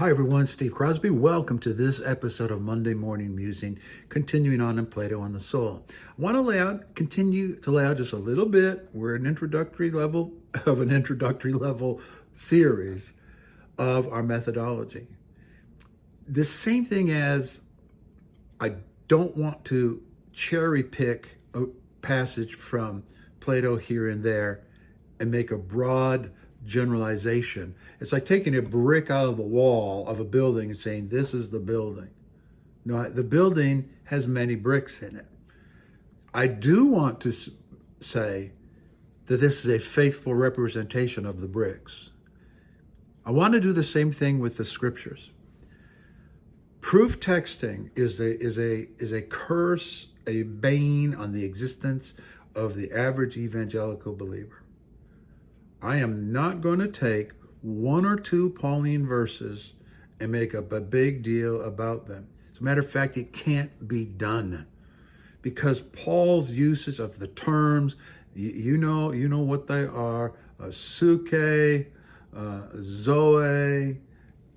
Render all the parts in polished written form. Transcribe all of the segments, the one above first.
Hi everyone, Steve Crosby. Welcome to this episode of Monday Morning Musing, continuing on in Plato on the Soul. I want to continue to lay out just a little bit. We're an introductory level series of our methodology. The same thing as I don't want to cherry pick a passage from Plato here and there and make a broad generalization. It's like taking a brick out of the wall of a building and saying, this is the building. No, the building has many bricks in it. I do want to say that this is a faithful representation of the bricks. I want to do the same thing with the scriptures. Proof texting is a curse, a bane on the existence of the average evangelical believer. I am not going to take one or two Pauline verses and make up a big deal about them. As a matter of fact, it can't be done because Paul's usage of the terms, you know what they are, suke, zoe,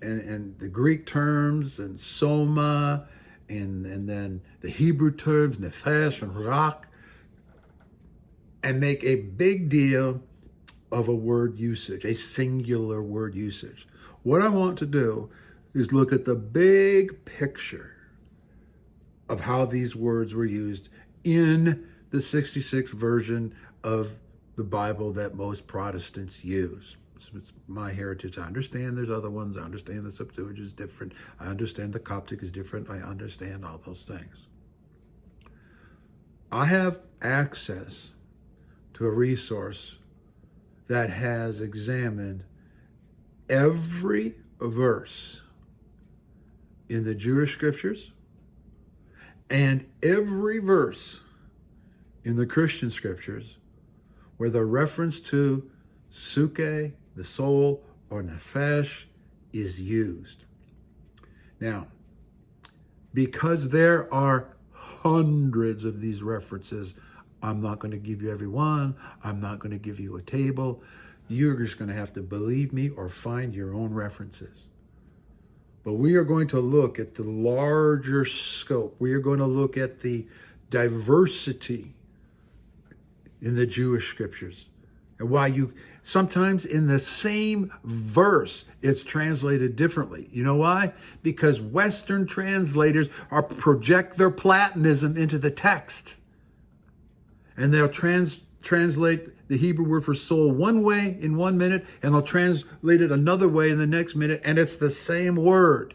and the Greek terms, and soma, and then the Hebrew terms, nephesh and ruach, and make a big deal of a word usage, a singular word usage. What I want to do is look at the big picture of how these words were used in the 66 version of the Bible that most Protestants use. It's my heritage. I understand there's other ones. I understand the Septuagint is different. I understand the Coptic is different. I understand all those things. I have access to a resource that has examined every verse in the Jewish scriptures and every verse in the Christian scriptures where the reference to suke, the soul, or nephesh is used. Now, because there are hundreds of these references, I'm not going to give you every one. I'm not going to give you a table. You're just going to have to believe me or find your own references. But we are going to look at the larger scope. We are going to look at the diversity in the Jewish scriptures and why sometimes in the same verse, it's translated differently. You know why? Because Western translators project their Platonism into the text. And they'll translate the Hebrew word for soul one way in 1 minute, and they'll translate it another way in the next minute, and it's the same word.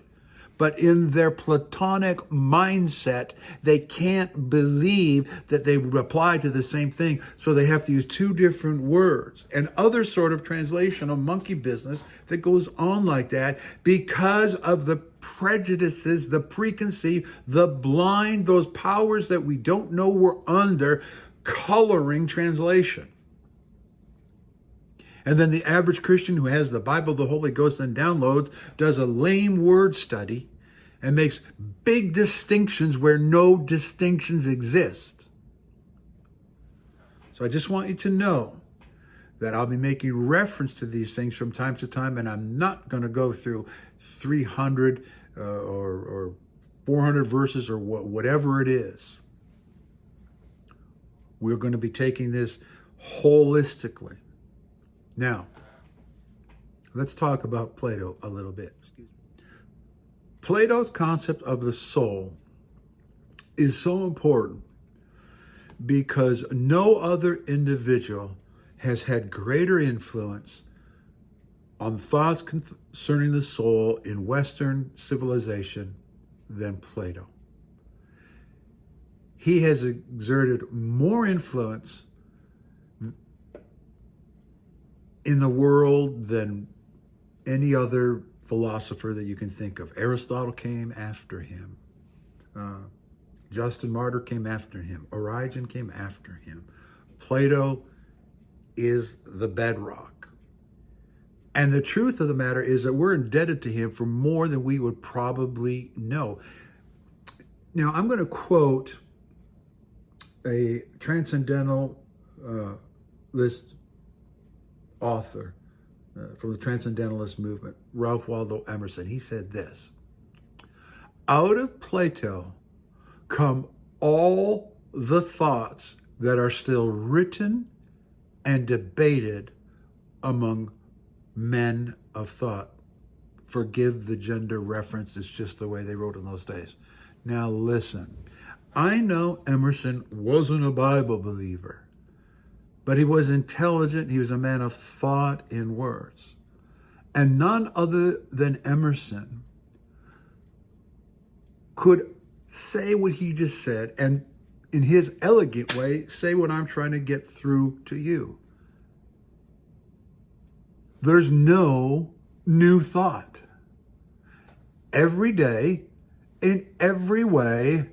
But in their Platonic mindset, they can't believe that they apply to the same thing, so they have to use two different words. And other sort of translation of monkey business that goes on like that because of the prejudices, the preconceived, the blind, those powers that we don't know we're under, coloring translation. And then the average Christian who has the Bible, the Holy Ghost, and downloads does a lame word study and makes big distinctions where no distinctions exist. So I just want you to know that I'll be making reference to these things from time to time, and I'm not going to go through 300 or 400 verses or whatever it is. We're going to be taking this holistically. Now, let's talk about Plato a little bit. Plato's concept of the soul is so important because no other individual has had greater influence on thoughts concerning the soul in Western civilization than Plato. He has exerted more influence in the world than any other philosopher that you can think of. Aristotle came after him. Justin Martyr came after him. Origen came after him. Plato is the bedrock. And the truth of the matter is that we're indebted to him for more than we would probably know. Now, I'm going to quote a transcendentalist author from the Transcendentalist movement, Ralph Waldo Emerson. He said this: out of Plato come all the thoughts that are still written and debated among men of thought. Forgive the gender reference, it's just the way they wrote in those days. Now listen, I know Emerson wasn't a Bible believer, but he was intelligent. He was a man of thought in words. And none other than Emerson could say what he just said, and in his elegant way, say what I'm trying to get through to you. There's no new thought. Every day, in every way,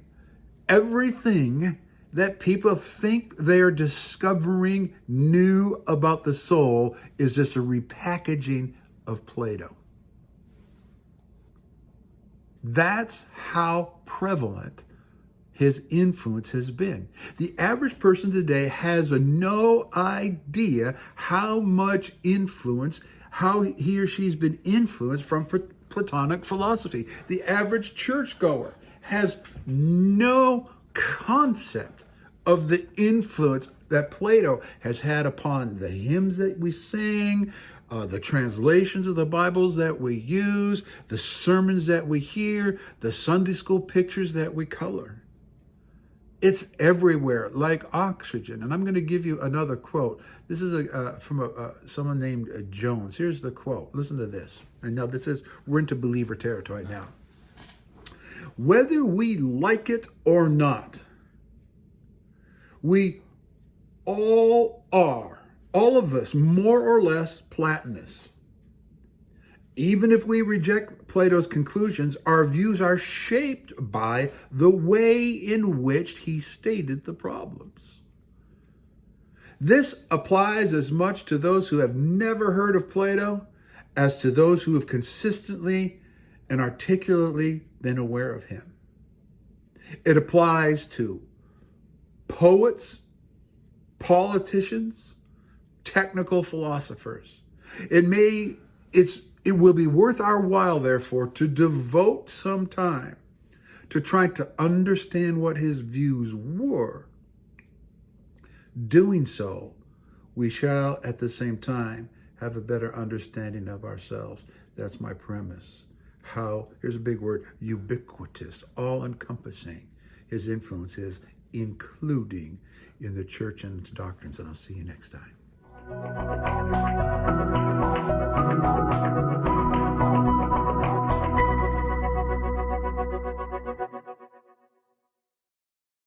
everything that people think they're discovering new about the soul is just a repackaging of Plato. That's how prevalent his influence has been. The average person today has no idea how much influence, how he or she's been influenced from Platonic philosophy. The average churchgoer has no concept of the influence that Plato has had upon the hymns that we sing, the translations of the Bibles that we use, the sermons that we hear, the Sunday school pictures that we color. It's everywhere, like oxygen. And I'm going to give you another quote. This is from someone named Jones. Here's the quote. Listen to this. And now we're into believer territory now. Whether we like it or not, we all are, all of us, more or less Platonists. Even if we reject Plato's conclusions, our views are shaped by the way in which he stated the problems. This applies as much to those who have never heard of Plato as to those who have consistently and articulately been aware of him. It applies to poets, politicians, technical philosophers. It will be worth our while, therefore, to devote some time to trying to understand what his views were. Doing so, we shall at the same time have a better understanding of ourselves. That's my premise. How, here's a big word, ubiquitous, all-encompassing his influence is, including in the church and its doctrines. And I'll see you next time.